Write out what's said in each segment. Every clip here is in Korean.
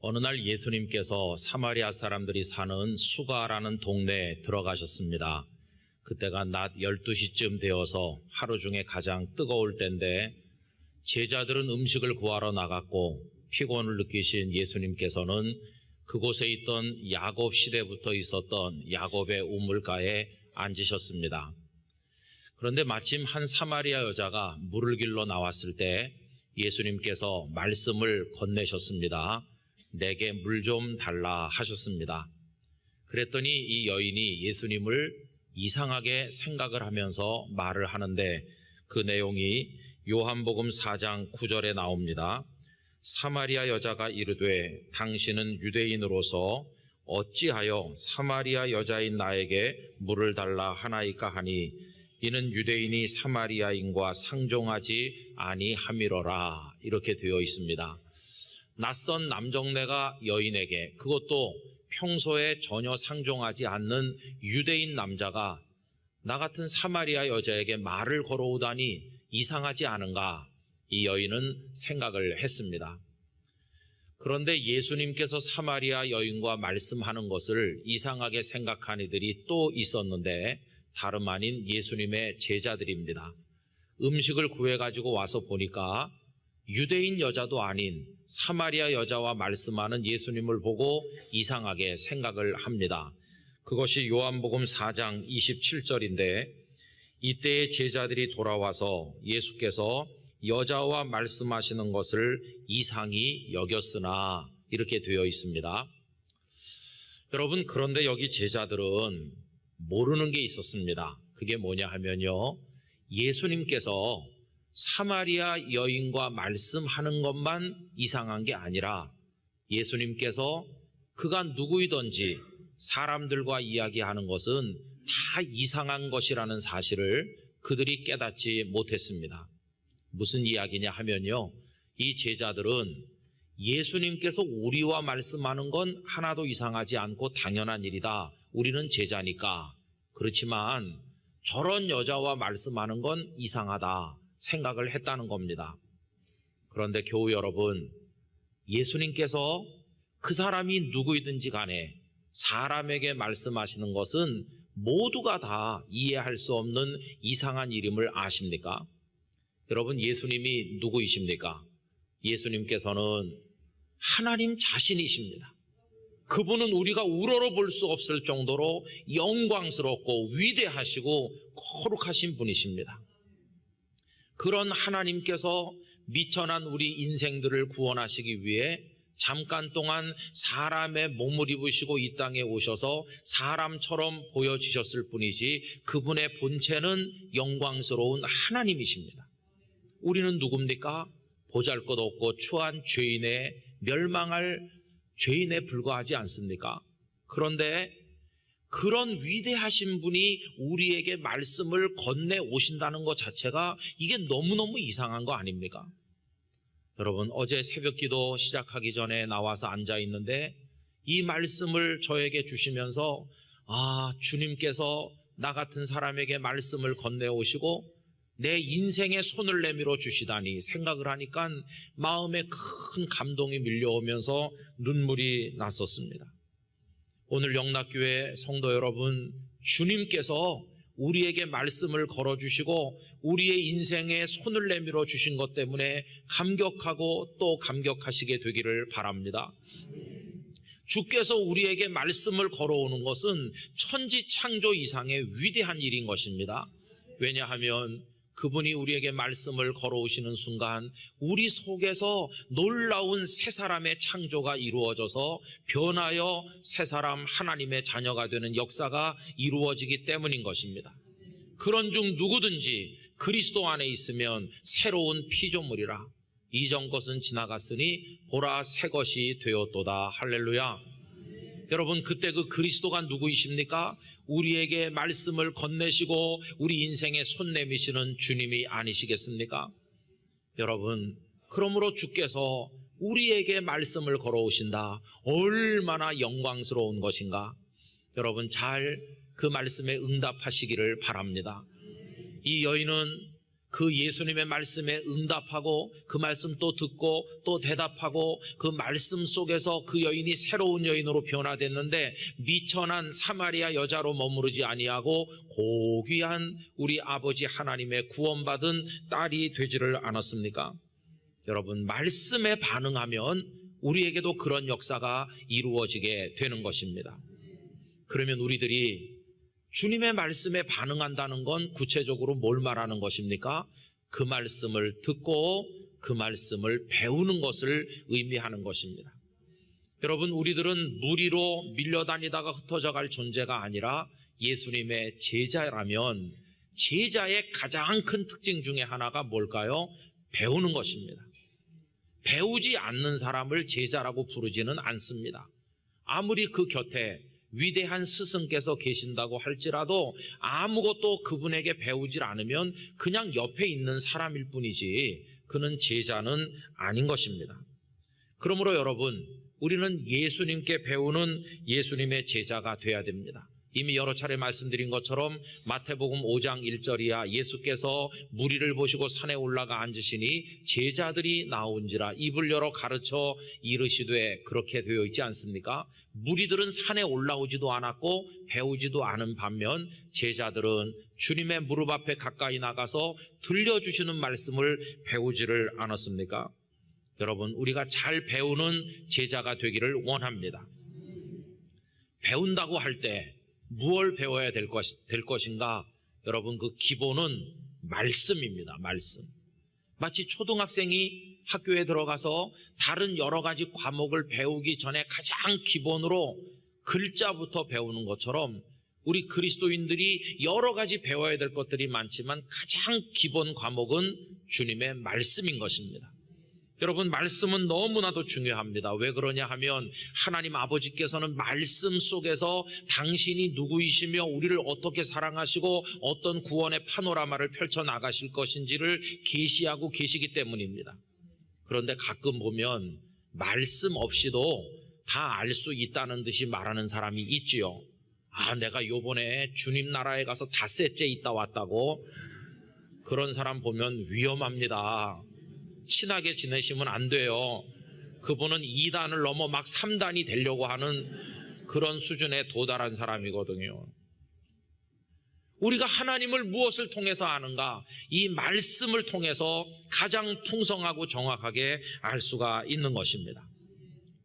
어느 날 예수님께서 사마리아 사람들이 사는 수가라는 동네에 들어가셨습니다. 그때가 낮 12시쯤 되어서 하루 중에 가장 뜨거울 때인데 제자들은 음식을 구하러 나갔고 피곤을 느끼신 예수님께서는 그곳에 있던 야곱 시대부터 있었던 야곱의 우물가에 앉으셨습니다. 그런데 마침 한 사마리아 여자가 물을 길러 나왔을 때 예수님께서 말씀을 건네셨습니다. 내게 물 좀 달라 하셨습니다. 그랬더니 이 여인이 예수님을 이상하게 생각을 하면서 말을 하는데 그 내용이 요한복음 4장 9절에 나옵니다. 사마리아 여자가 이르되 당신은 유대인으로서 어찌하여 사마리아 여자인 나에게 물을 달라 하나이까 하니 이는 유대인이 사마리아인과 상종하지 아니함이로라. 이렇게 되어 있습니다. 낯선 남정네가 여인에게, 그것도 평소에 전혀 상종하지 않는 유대인 남자가 나 같은 사마리아 여자에게 말을 걸어오다니 이상하지 않은가, 이 여인은 생각을 했습니다. 그런데 예수님께서 사마리아 여인과 말씀하는 것을 이상하게 생각한 이들이 또 있었는데 다름 아닌 예수님의 제자들입니다. 음식을 구해가지고 와서 보니까 유대인 여자도 아닌 사마리아 여자와 말씀하는 예수님을 보고 이상하게 생각을 합니다. 그것이 요한복음 4장 27절인데 이때의 제자들이 돌아와서 예수께서 여자와 말씀하시는 것을 이상히 여겼으나 이렇게 되어 있습니다. 여러분, 그런데 여기 제자들은 모르는 게 있었습니다. 그게 뭐냐 하면요, 예수님께서 사마리아 여인과 말씀하는 것만 이상한 게 아니라 예수님께서 그가 누구이든지 사람들과 이야기하는 것은 다 이상한 것이라는 사실을 그들이 깨닫지 못했습니다. 무슨 이야기냐 하면요, 이 제자들은 예수님께서 우리와 말씀하는 건 하나도 이상하지 않고 당연한 일이다. 우리는 제자니까. 그렇지만 저런 여자와 말씀하는 건 이상하다 생각을 했다는 겁니다. 그런데 교우 여러분, 예수님께서 그 사람이 누구이든지 간에 사람에게 말씀하시는 것은 모두가 다 이해할 수 없는 이상한 일임을 아십니까? 여러분, 예수님이 누구이십니까? 예수님께서는 하나님 자신이십니다. 그분은 우리가 우러러 볼 수 없을 정도로 영광스럽고 위대하시고 거룩하신 분이십니다. 그런 하나님께서 미천한 우리 인생들을 구원하시기 위해 잠깐 동안 사람의 몸을 입으시고 이 땅에 오셔서 사람처럼 보여주셨을 뿐이지 그분의 본체는 영광스러운 하나님이십니다. 우리는 누굽니까? 보잘것없고 추한 죄인의 멸망할 죄인에 불과하지 않습니까? 그런데 그런 위대하신 분이 우리에게 말씀을 건네 오신다는 것 자체가 이게 너무너무 이상한 거 아닙니까? 여러분, 어제 새벽기도 시작하기 전에 나와서 앉아 있는데 이 말씀을 저에게 주시면서 주님께서 나 같은 사람에게 말씀을 건네 오시고 내 인생에 손을 내밀어 주시다니 생각을 하니까 마음에 큰 감동이 밀려오면서 눈물이 났었습니다. 오늘 영락교회 성도 여러분, 주님께서 우리에게 말씀을 걸어주시고 우리의 인생에 손을 내밀어 주신 것 때문에 감격하고 또 감격하시게 되기를 바랍니다. 주께서 우리에게 말씀을 걸어오는 것은 천지창조 이상의 위대한 일인 것입니다. 왜냐하면 그분이 우리에게 말씀을 걸어오시는 순간 우리 속에서 놀라운 새 사람의 창조가 이루어져서 변하여 새 사람 하나님의 자녀가 되는 역사가 이루어지기 때문인 것입니다. 그런 중 누구든지 그리스도 안에 있으면 새로운 피조물이라. 이전 것은 지나갔으니 보라 새 것이 되었도다. 할렐루야. 여러분, 그때 그 그리스도가 누구이십니까? 우리에게 말씀을 건네시고 우리 인생에 손 내미시는 주님이 아니시겠습니까? 여러분, 그러므로 주께서 우리에게 말씀을 걸어오신다. 얼마나 영광스러운 것인가? 여러분, 잘 그 말씀에 응답하시기를 바랍니다. 이 여인은 그 예수님의 말씀에 응답하고 그 말씀 또 듣고 또 대답하고 그 말씀 속에서 그 여인이 새로운 여인으로 변화됐는데 미천한 사마리아 여자로 머무르지 아니하고 고귀한 우리 아버지 하나님의 구원받은 딸이 되지를 않았습니까? 여러분, 말씀에 반응하면 우리에게도 그런 역사가 이루어지게 되는 것입니다. 그러면 우리들이 주님의 말씀에 반응한다는 건 구체적으로 뭘 말하는 것입니까? 그 말씀을 듣고 그 말씀을 배우는 것을 의미하는 것입니다. 여러분, 우리들은 무리로 밀려다니다가 흩어져 갈 존재가 아니라 예수님의 제자라면 제자의 가장 큰 특징 중에 하나가 뭘까요? 배우는 것입니다. 배우지 않는 사람을 제자라고 부르지는 않습니다. 아무리 그 곁에 위대한 스승께서 계신다고 할지라도 아무것도 그분에게 배우질 않으면 그냥 옆에 있는 사람일 뿐이지 그는 제자는 아닌 것입니다. 그러므로 여러분, 우리는 예수님께 배우는 예수님의 제자가 되어야 됩니다. 이미 여러 차례 말씀드린 것처럼 마태복음 5장 1절이야 예수께서 무리를 보시고 산에 올라가 앉으시니 제자들이 나온지라 입을 열어 가르쳐 이르시되 그렇게 되어 있지 않습니까? 무리들은 산에 올라오지도 않았고 배우지도 않은 반면 제자들은 주님의 무릎 앞에 가까이 나가서 들려주시는 말씀을 배우지를 않았습니까? 여러분, 우리가 잘 배우는 제자가 되기를 원합니다. 배운다고 할 때 무엇을 배워야 될 것인가? 여러분, 그 기본은 말씀입니다. 말씀. 마치 초등학생이 학교에 들어가서 다른 여러 가지 과목을 배우기 전에 가장 기본으로 글자부터 배우는 것처럼 우리 그리스도인들이 여러 가지 배워야 될 것들이 많지만 가장 기본 과목은 주님의 말씀인 것입니다. 여러분, 말씀은 너무나도 중요합니다. 왜 그러냐 하면 하나님 아버지께서는 말씀 속에서 당신이 누구이시며 우리를 어떻게 사랑하시고 어떤 구원의 파노라마를 펼쳐나가실 것인지를 계시하고 계시기 때문입니다. 그런데 가끔 보면 말씀 없이도 다 알 수 있다는 듯이 말하는 사람이 있지요. 내가 요번에 주님 나라에 가서 닷새째 있다 왔다고. 그런 사람 보면 위험합니다. 친하게 지내시면 안 돼요. 그분은 2단을 넘어 막 3단이 되려고 하는 그런 수준에 도달한 사람이거든요. 우리가 하나님을 무엇을 통해서 아는가? 이 말씀을 통해서 가장 풍성하고 정확하게 알 수가 있는 것입니다.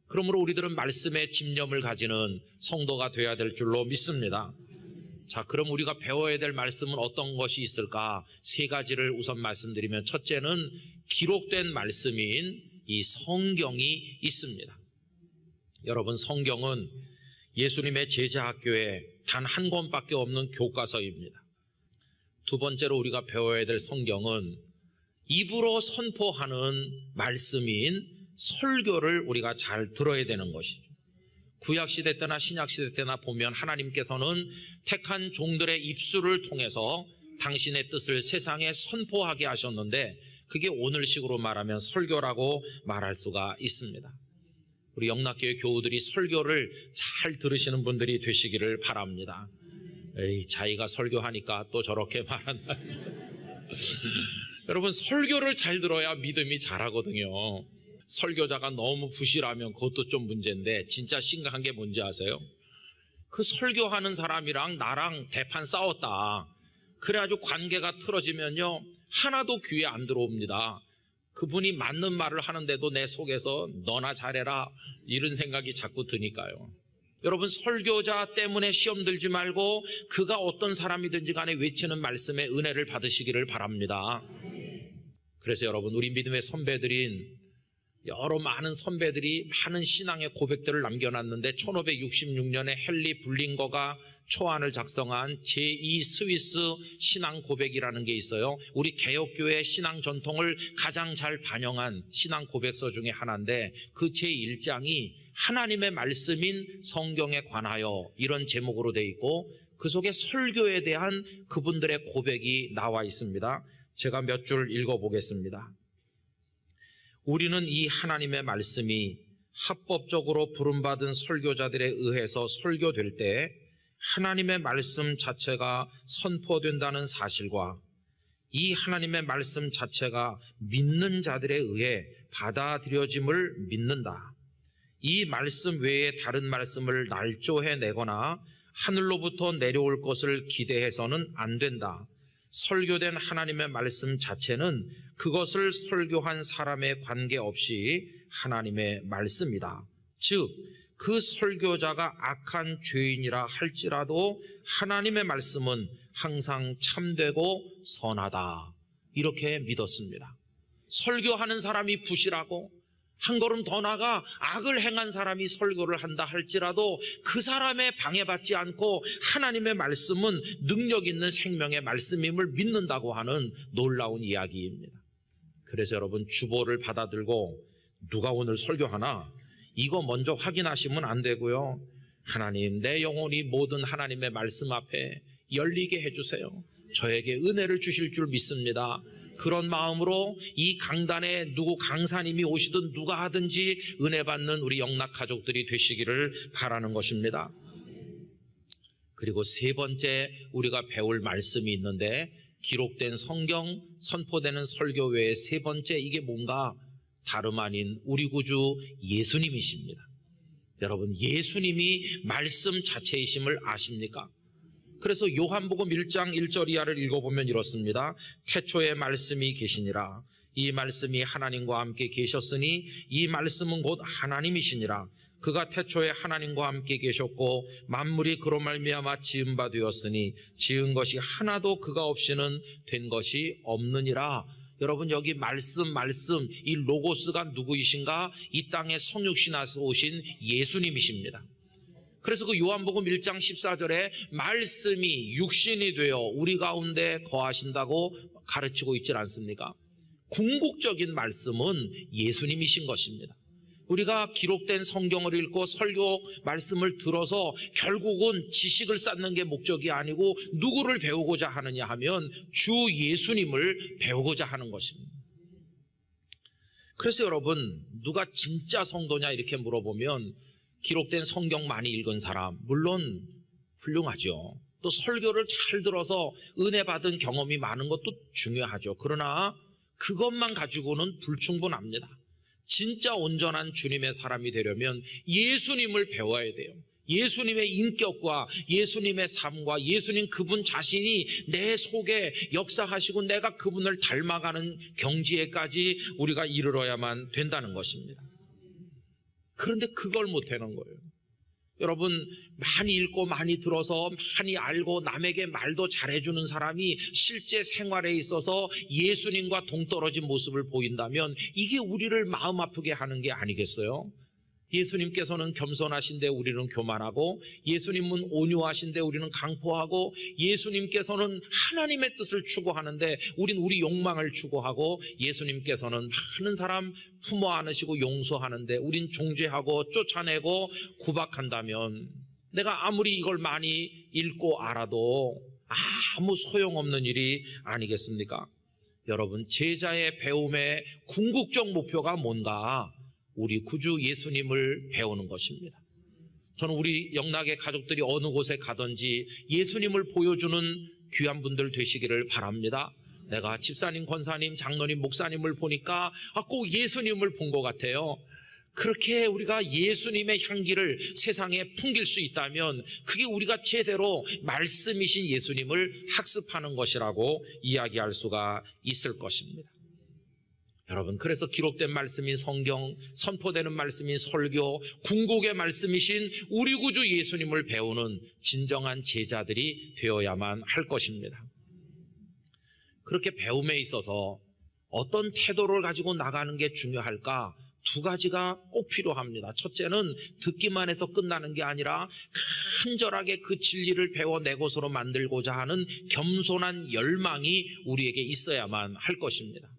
그러므로 우리들은 말씀에 집념을 가지는 성도가 되어야 될 줄로 믿습니다. 자, 그럼 우리가 배워야 될 말씀은 어떤 것이 있을까? 3가지를 우선 말씀드리면, 첫째는 기록된 말씀인 이 성경이 있습니다. 여러분, 성경은 예수님의 제자학교에 단 한 권밖에 없는 교과서입니다. 두 번째로 우리가 배워야 될 성경은 입으로 선포하는 말씀인 설교를 우리가 잘 들어야 되는 것이죠. 구약시대 때나 신약시대 때나 보면 하나님께서는 택한 종들의 입술을 통해서 당신의 뜻을 세상에 선포하게 하셨는데 그게 오늘식으로 말하면 설교라고 말할 수가 있습니다. 우리 영락교회 교우들이 설교를 잘 들으시는 분들이 되시기를 바랍니다. 자기가 설교하니까 또 저렇게 말한다. 여러분, 설교를 잘 들어야 믿음이 자라거든요. 설교자가 너무 부실하면 그것도 좀 문제인데 진짜 심각한 게 뭔지 아세요? 그 설교하는 사람이랑 나랑 대판 싸웠다. 그래가지고 관계가 틀어지면요 하나도 귀에 안 들어옵니다. 그분이 맞는 말을 하는데도 내 속에서 너나 잘해라 이런 생각이 자꾸 드니까요. 여러분, 설교자 때문에 시험 들지 말고 그가 어떤 사람이든지 간에 외치는 말씀에 은혜를 받으시기를 바랍니다. 그래서 여러분, 우리 믿음의 선배들인 여러 많은 선배들이 많은 신앙의 고백들을 남겨놨는데 1566년에 헨리 블링거가 초안을 작성한 제2 스위스 신앙 고백이라는 게 있어요. 우리 개혁교회 신앙 전통을 가장 잘 반영한 신앙 고백서 중에 하나인데 그 제1장이 하나님의 말씀인 성경에 관하여 이런 제목으로 되어 있고 그 속에 설교에 대한 그분들의 고백이 나와 있습니다. 제가 몇 줄 읽어보겠습니다. 우리는 이 하나님의 말씀이 합법적으로 부름받은 설교자들에 의해서 설교될 때 하나님의 말씀 자체가 선포된다는 사실과 이 하나님의 말씀 자체가 믿는 자들에 의해 받아들여짐을 믿는다. 이 말씀 외에 다른 말씀을 날조해내거나 하늘로부터 내려올 것을 기대해서는 안 된다. 설교된 하나님의 말씀 자체는 그것을 설교한 사람에 관계없이 하나님의 말씀이다. 즉, 그 설교자가 악한 죄인이라 할지라도 하나님의 말씀은 항상 참되고 선하다. 이렇게 믿었습니다. 설교하는 사람이 부실하고 한 걸음 더 나가 악을 행한 사람이 설교를 한다 할지라도 그 사람의 방해받지 않고 하나님의 말씀은 능력 있는 생명의 말씀임을 믿는다고 하는 놀라운 이야기입니다. 그래서 여러분, 주보를 받아들고 누가 오늘 설교하나 이거 먼저 확인하시면 안 되고요. 하나님, 내 영혼이 모든 하나님의 말씀 앞에 열리게 해주세요. 저에게 은혜를 주실 줄 믿습니다. 그런 마음으로 이 강단에 누구 강사님이 오시든 누가 하든지 은혜 받는 우리 영락 가족들이 되시기를 바라는 것입니다. 그리고 세 번째 우리가 배울 말씀이 있는데, 기록된 성경, 선포되는 설교 외에 세 번째, 이게 뭔가 다름 아닌 우리 구주 예수님이십니다. 여러분, 예수님이 말씀 자체이심을 아십니까? 그래서 요한복음 1장 1절 이하를 읽어보면 이렇습니다. 태초에 말씀이 계시니라. 이 말씀이 하나님과 함께 계셨으니 이 말씀은 곧 하나님이시니라. 그가 태초에 하나님과 함께 계셨고 만물이 그로 말미암아 지은 바 되었으니 지은 것이 하나도 그가 없이는 된 것이 없느니라. 여러분, 여기 말씀, 이 로고스가 누구이신가? 이 땅에 성육신하서 오신 예수님이십니다. 그래서 그 요한복음 1장 14절에 말씀이 육신이 되어 우리 가운데 거하신다고 가르치고 있지 않습니까? 궁극적인 말씀은 예수님이신 것입니다. 우리가 기록된 성경을 읽고 설교 말씀을 들어서 결국은 지식을 쌓는 게 목적이 아니고 누구를 배우고자 하느냐 하면 주 예수님을 배우고자 하는 것입니다. 그래서 여러분, 누가 진짜 성도냐 이렇게 물어보면 기록된 성경 많이 읽은 사람, 물론 훌륭하죠. 또 설교를 잘 들어서 은혜 받은 경험이 많은 것도 중요하죠. 그러나 그것만 가지고는 불충분합니다. 진짜 온전한 주님의 사람이 되려면 예수님을 배워야 돼요. 예수님의 인격과 예수님의 삶과 예수님 그분 자신이 내 속에 역사하시고 내가 그분을 닮아가는 경지에까지 우리가 이르러야만 된다는 것입니다. 그런데 그걸 못하는 거예요. 여러분, 많이 읽고 많이 들어서 많이 알고 남에게 말도 잘해주는 사람이 실제 생활에 있어서 예수님과 동떨어진 모습을 보인다면 이게 우리를 마음 아프게 하는 게 아니겠어요? 예수님께서는 겸손하신데 우리는 교만하고, 예수님은 온유하신데 우리는 강포하고, 예수님께서는 하나님의 뜻을 추구하는데 우린 우리 욕망을 추구하고, 예수님께서는 많은 사람 품어 안으시고 용서하는데 우린 정죄하고 쫓아내고 구박한다면 내가 아무리 이걸 많이 읽고 알아도 아무 소용없는 일이 아니겠습니까? 여러분, 제자의 배움의 궁극적 목표가 뭔가? 우리 구주 예수님을 배우는 것입니다. 저는 우리 영락의 가족들이 어느 곳에 가든지 예수님을 보여주는 귀한 분들 되시기를 바랍니다. 내가 집사님, 권사님, 장로님, 목사님을 보니까 꼭 예수님을 본 것 같아요. 그렇게 우리가 예수님의 향기를 세상에 풍길 수 있다면 그게 우리가 제대로 말씀이신 예수님을 학습하는 것이라고 이야기할 수가 있을 것입니다. 여러분, 그래서 기록된 말씀인 성경, 선포되는 말씀인 설교, 궁극의 말씀이신 우리 구주 예수님을 배우는 진정한 제자들이 되어야만 할 것입니다. 그렇게 배움에 있어서 어떤 태도를 가지고 나가는 게 중요할까? 두 가지가 꼭 필요합니다. 첫째는 듣기만 해서 끝나는 게 아니라 간절하게 그 진리를 배워 내 것으로 만들고자 하는 겸손한 열망이 우리에게 있어야만 할 것입니다.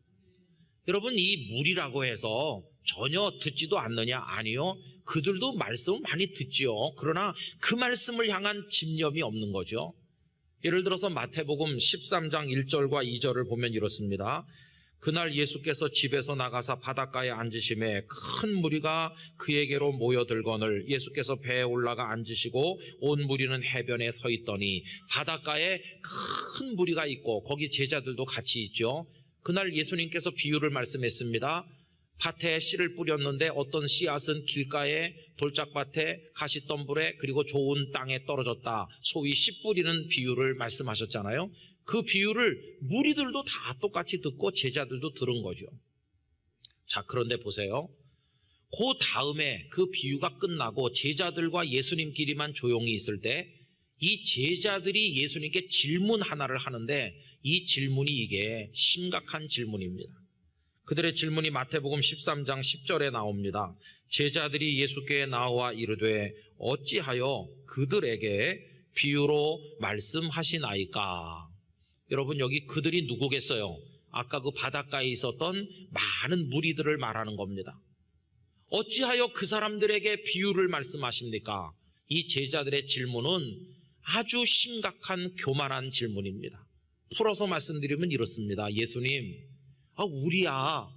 여러분, 이 무리라고 해서 전혀 듣지도 않느냐? 아니요. 그들도 말씀을 많이 듣지요. 그러나 그 말씀을 향한 집념이 없는 거죠. 예를 들어서 마태복음 13장 1절과 2절을 보면 이렇습니다. 그날 예수께서 집에서 나가사 바닷가에 앉으심에 큰 무리가 그에게로 모여들거늘 예수께서 배에 올라가 앉으시고 온 무리는 해변에 서 있더니 바닷가에 큰 무리가 있고 거기 제자들도 같이 있죠. 그날 예수님께서 비유를 말씀했습니다. 밭에 씨를 뿌렸는데 어떤 씨앗은 길가에 돌짝밭에 가시덤불에 그리고 좋은 땅에 떨어졌다. 소위 씨 뿌리는 비유를 말씀하셨잖아요. 그 비유를 무리들도 다 똑같이 듣고 제자들도 들은 거죠. 자, 그런데 보세요. 그 다음에 그 비유가 끝나고 제자들과 예수님끼리만 조용히 있을 때 이 제자들이 예수님께 질문 하나를 하는데 이 질문이 이게 심각한 질문입니다. 그들의 질문이 마태복음 13장 10절에 나옵니다. 제자들이 예수께 나와 이르되 어찌하여 그들에게 비유로 말씀하시나이까? 여러분, 여기 그들이 누구겠어요? 아까 그 바닷가에 있었던 많은 무리들을 말하는 겁니다. 어찌하여 그 사람들에게 비유를 말씀하십니까? 이 제자들의 질문은 아주 심각한 교만한 질문입니다. 풀어서 말씀드리면 이렇습니다. 예수님, 우리야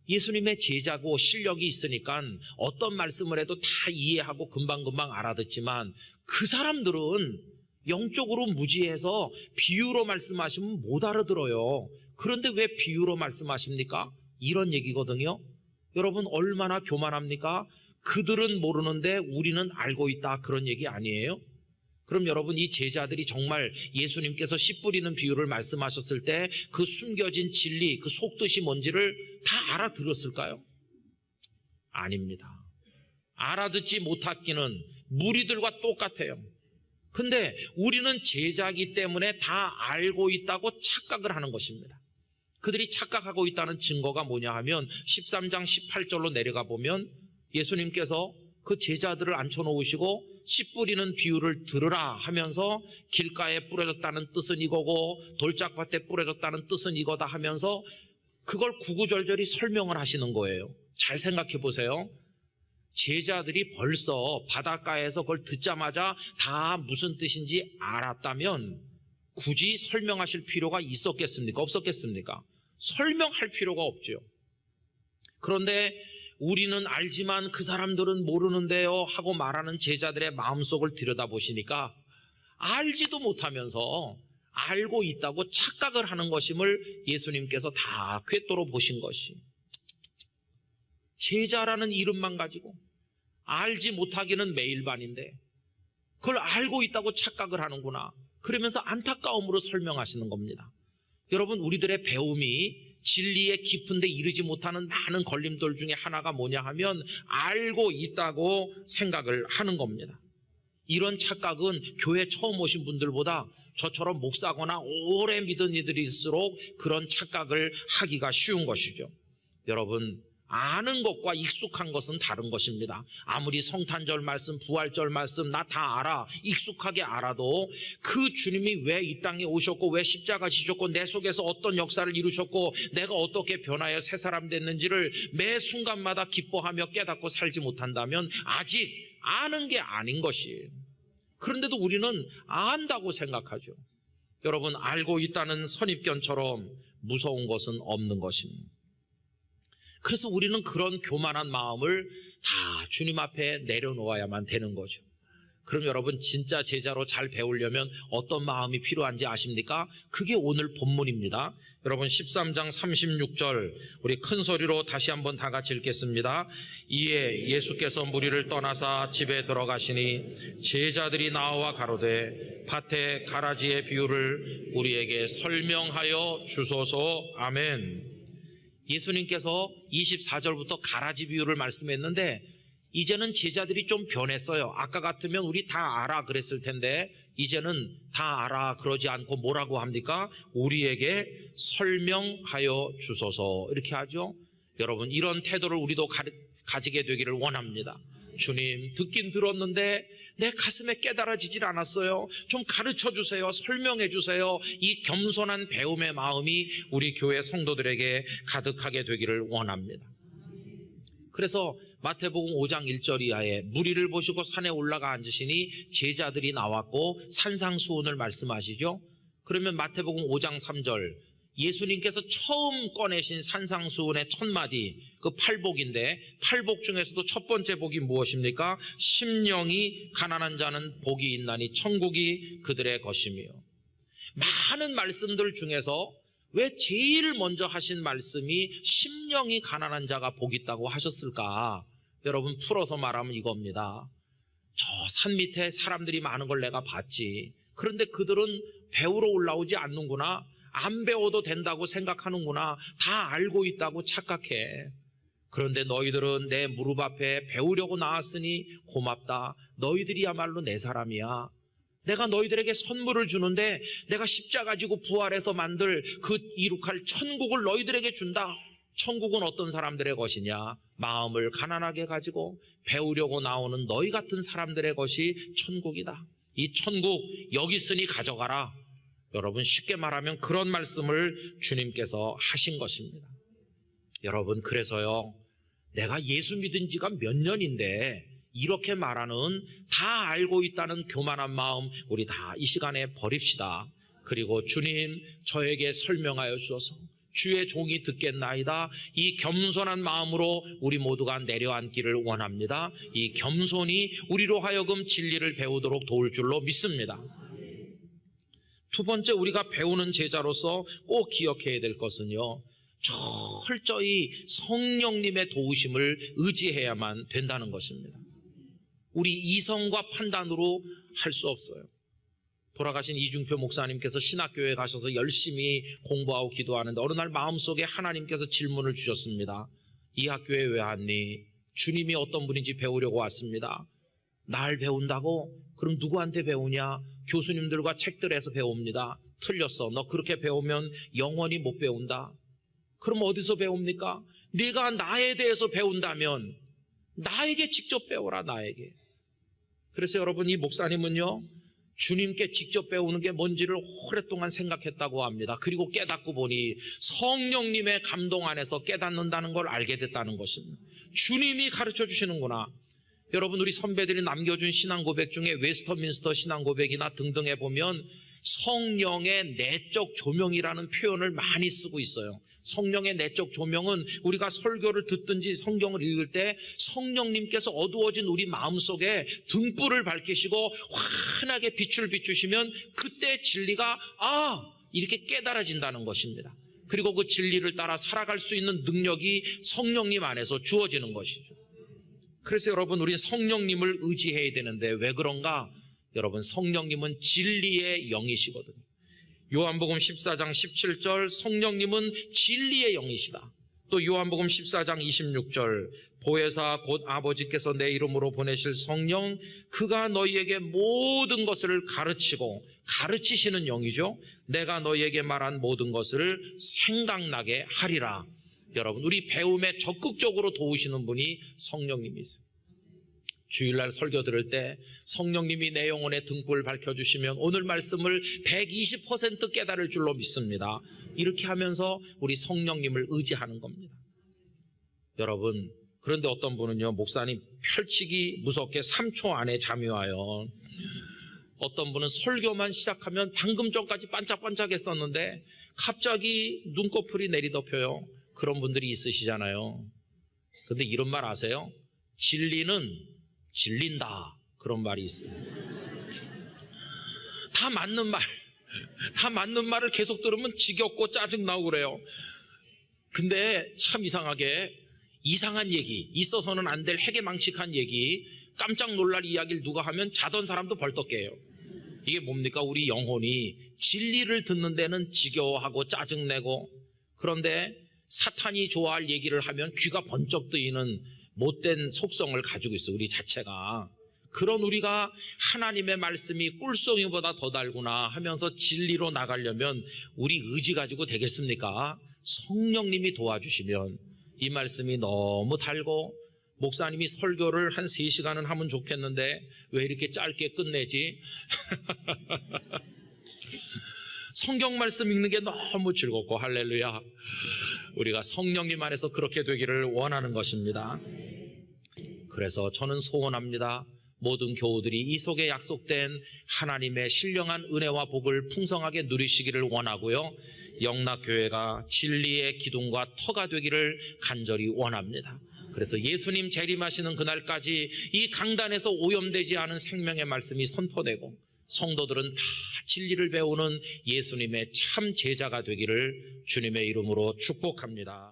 예수님의 제자고 실력이 있으니까 어떤 말씀을 해도 다 이해하고 금방금방 알아듣지만 그 사람들은 영적으로 무지해서 비유로 말씀하시면 못 알아들어요. 그런데 왜 비유로 말씀하십니까? 이런 얘기거든요. 여러분, 얼마나 교만합니까? 그들은 모르는데 우리는 알고 있다, 그런 얘기 아니에요? 그럼 여러분, 이 제자들이 정말 예수님께서 씨 뿌리는 비유를 말씀하셨을 때 그 숨겨진 진리, 그 속뜻이 뭔지를 다 알아들었을까요? 아닙니다. 알아듣지 못하기는 무리들과 똑같아요. 근데 우리는 제자이기 때문에 다 알고 있다고 착각을 하는 것입니다. 그들이 착각하고 있다는 증거가 뭐냐 하면 13장 18절로 내려가 보면 예수님께서 그 제자들을 앉혀놓으시고 씨 뿌리는 비유를 들으라 하면서 길가에 뿌려졌다는 뜻은 이거고 돌짝밭에 뿌려졌다는 뜻은 이거다 하면서 그걸 구구절절히 설명을 하시는 거예요. 잘 생각해 보세요. 제자들이 벌써 바닷가에서 그걸 듣자마자 다 무슨 뜻인지 알았다면 굳이 설명하실 필요가 있었겠습니까? 없었겠습니까? 설명할 필요가 없죠. 그런데 우리는 알지만 그 사람들은 모르는데요 하고 말하는 제자들의 마음속을 들여다보시니까 알지도 못하면서 알고 있다고 착각을 하는 것임을 예수님께서 다 꿰뚫어 보신 것이, 제자라는 이름만 가지고 알지 못하기는 매일반인데 그걸 알고 있다고 착각을 하는구나, 그러면서 안타까움으로 설명하시는 겁니다. 여러분, 우리들의 배움이 진리의 깊은 데 이르지 못하는 많은 걸림돌 중에 하나가 뭐냐 하면 알고 있다고 생각을 하는 겁니다. 이런 착각은 교회 처음 오신 분들보다 저처럼 목사거나 오래 믿은 이들일수록 그런 착각을 하기가 쉬운 것이죠. 여러분, 아는 것과 익숙한 것은 다른 것입니다. 아무리 성탄절 말씀, 부활절 말씀 나 다 알아, 익숙하게 알아도 그 주님이 왜 이 땅에 오셨고 왜 십자가 지셨고 내 속에서 어떤 역사를 이루셨고 내가 어떻게 변하여 새 사람 됐는지를 매 순간마다 기뻐하며 깨닫고 살지 못한다면 아직 아는 게 아닌 것이에요. 그런데도 우리는 안다고 생각하죠. 여러분, 알고 있다는 선입견처럼 무서운 것은 없는 것입니다. 그래서 우리는 그런 교만한 마음을 다 주님 앞에 내려놓아야만 되는 거죠. 그럼 여러분, 진짜 제자로 잘 배우려면 어떤 마음이 필요한지 아십니까? 그게 오늘 본문입니다. 여러분, 13장 36절 우리 큰 소리로 다시 한번 다 같이 읽겠습니다. 이에 예수께서 무리를 떠나사 집에 들어가시니 제자들이 나와 가로되 밭의 가라지의 비유를 우리에게 설명하여 주소서. 아멘. 예수님께서 24절부터 가라지 비유를 말씀했는데 이제는 제자들이 좀 변했어요. 아까 같으면 우리 다 알아 그랬을 텐데 이제는 다 알아 그러지 않고 뭐라고 합니까? 우리에게 설명하여 주소서, 이렇게 하죠. 여러분, 이런 태도를 우리도 가지게 되기를 원합니다. 주님, 듣긴 들었는데 내 가슴에 깨달아지질 않았어요. 좀 가르쳐 주세요. 설명해 주세요. 이 겸손한 배움의 마음이 우리 교회 성도들에게 가득하게 되기를 원합니다. 그래서 마태복음 5장 1절 이하에 무리를 보시고 산에 올라가 앉으시니 제자들이 나왔고 산상수훈을 말씀하시죠. 그러면 마태복음 5장 3절 예수님께서 처음 꺼내신 산상수훈의 첫 마디, 그 팔복인데, 팔복 중에서도 첫 번째 복이 무엇입니까? 심령이 가난한 자는 복이 있나니 천국이 그들의 것이며. 많은 말씀들 중에서 왜 제일 먼저 하신 말씀이 심령이 가난한 자가 복 있다고 하셨을까? 여러분, 풀어서 말하면 이겁니다. 저 산 밑에 사람들이 많은 걸 내가 봤지. 그런데 그들은 배우러 올라오지 않는구나. 안 배워도 된다고 생각하는구나. 다 알고 있다고 착각해. 그런데 너희들은 내 무릎 앞에 배우려고 나왔으니 고맙다. 너희들이야말로 내 사람이야. 내가 너희들에게 선물을 주는데 내가 십자가 지고 부활해서 만들 그 이룩할 천국을 너희들에게 준다. 천국은 어떤 사람들의 것이냐? 마음을 가난하게 가지고 배우려고 나오는 너희 같은 사람들의 것이 천국이다. 이 천국 여기 있으니 가져가라. 여러분, 쉽게 말하면 그런 말씀을 주님께서 하신 것입니다. 여러분, 그래서요, 내가 예수 믿은 지가 몇 년인데 이렇게 말하는, 다 알고 있다는 교만한 마음 우리 다 이 시간에 버립시다. 그리고 주님, 저에게 설명하여 주소서. 주의 종이 듣겠나이다. 이 겸손한 마음으로 우리 모두가 내려앉기를 원합니다. 이 겸손이 우리로 하여금 진리를 배우도록 도울 줄로 믿습니다. 두 번째, 우리가 배우는 제자로서 꼭 기억해야 될 것은요, 철저히 성령님의 도우심을 의지해야만 된다는 것입니다. 우리 이성과 판단으로 할 수 없어요. 돌아가신 이중표 목사님께서 신학교에 가셔서 열심히 공부하고 기도하는데 어느 날 마음속에 하나님께서 질문을 주셨습니다. 이 학교에 왜 왔니? 주님이 어떤 분인지 배우려고 왔습니다. 날 배운다고? 그럼 누구한테 배우냐? 교수님들과 책들에서 배웁니다. 틀렸어. 너 그렇게 배우면 영원히 못 배운다. 그럼 어디서 배웁니까? 네가 나에 대해서 배운다면 나에게 직접 배워라. 나에게. 그래서 여러분, 이 목사님은요, 주님께 직접 배우는 게 뭔지를 오랫동안 생각했다고 합니다. 그리고 깨닫고 보니 성령님의 감동 안에서 깨닫는다는 걸 알게 됐다는 것입니다. 주님이 가르쳐 주시는구나. 여러분, 우리 선배들이 남겨준 신앙 고백 중에 웨스터민스터 신앙 고백이나 등등에 보면 성령의 내적 조명이라는 표현을 많이 쓰고 있어요. 성령의 내적 조명은 우리가 설교를 듣든지 성경을 읽을 때 성령님께서 어두워진 우리 마음속에 등불을 밝히시고 환하게 빛을 비추시면 그때 진리가 이렇게 깨달아진다는 것입니다. 그리고 그 진리를 따라 살아갈 수 있는 능력이 성령님 안에서 주어지는 것이죠. 그래서 여러분, 우리 성령님을 의지해야 되는데 왜 그런가? 여러분, 성령님은 진리의 영이시거든요. 요한복음 14장 17절, 성령님은 진리의 영이시다. 또 요한복음 14장 26절, 보혜사 곧 아버지께서 내 이름으로 보내실 성령, 그가 너희에게 모든 것을 가르치고, 가르치시는 영이죠. 내가 너희에게 말한 모든 것을 생각나게 하리라. 여러분, 우리 배움에 적극적으로 도우시는 분이 성령님이세요. 주일날 설교 들을 때 성령님이 내 영혼의 등불을 밝혀주시면 오늘 말씀을 120% 깨달을 줄로 믿습니다. 이렇게 하면서 우리 성령님을 의지하는 겁니다. 여러분, 그런데 어떤 분은요, 목사님 펼치기 무섭게 3초 안에 잠이 와요. 어떤 분은 설교만 시작하면 방금 전까지 반짝반짝 했었는데 갑자기 눈꺼풀이 내리덮여요. 그런 분들이 있으시잖아요. 근데 이런 말 아세요? 진리는 질린다. 그런 말이 있어요. 다 맞는 말. 다 맞는 말을 계속 들으면 지겹고 짜증나고 그래요. 근데 참 이상하게 이상한 얘기, 있어서는 안 될 해괴망측한 얘기, 깜짝 놀랄 이야기를 누가 하면 자던 사람도 벌떡 깨요. 이게 뭡니까? 우리 영혼이 진리를 듣는 데는 지겨워하고 짜증내고, 그런데 사탄이 좋아할 얘기를 하면 귀가 번쩍 뜨이는 못된 속성을 가지고 있어, 우리 자체가. 그런 우리가 하나님의 말씀이 꿀송이보다 더 달구나 하면서 진리로 나가려면 우리 의지 가지고 되겠습니까? 성령님이 도와주시면. 이 말씀이 너무 달고 목사님이 설교를 한 3시간은 하면 좋겠는데 왜 이렇게 짧게 끝내지? 성경 말씀 읽는 게 너무 즐겁고, 할렐루야. 우리가 성령님 안에서 그렇게 되기를 원하는 것입니다. 그래서 저는 소원합니다. 모든 교우들이 이 속에 약속된 하나님의 신령한 은혜와 복을 풍성하게 누리시기를 원하고요. 영락교회가 진리의 기둥과 터가 되기를 간절히 원합니다. 그래서 예수님 재림하시는 그날까지 이 강단에서 오염되지 않은 생명의 말씀이 선포되고 성도들은 다 진리를 배우는 예수님의 참 제자가 되기를 주님의 이름으로 축복합니다.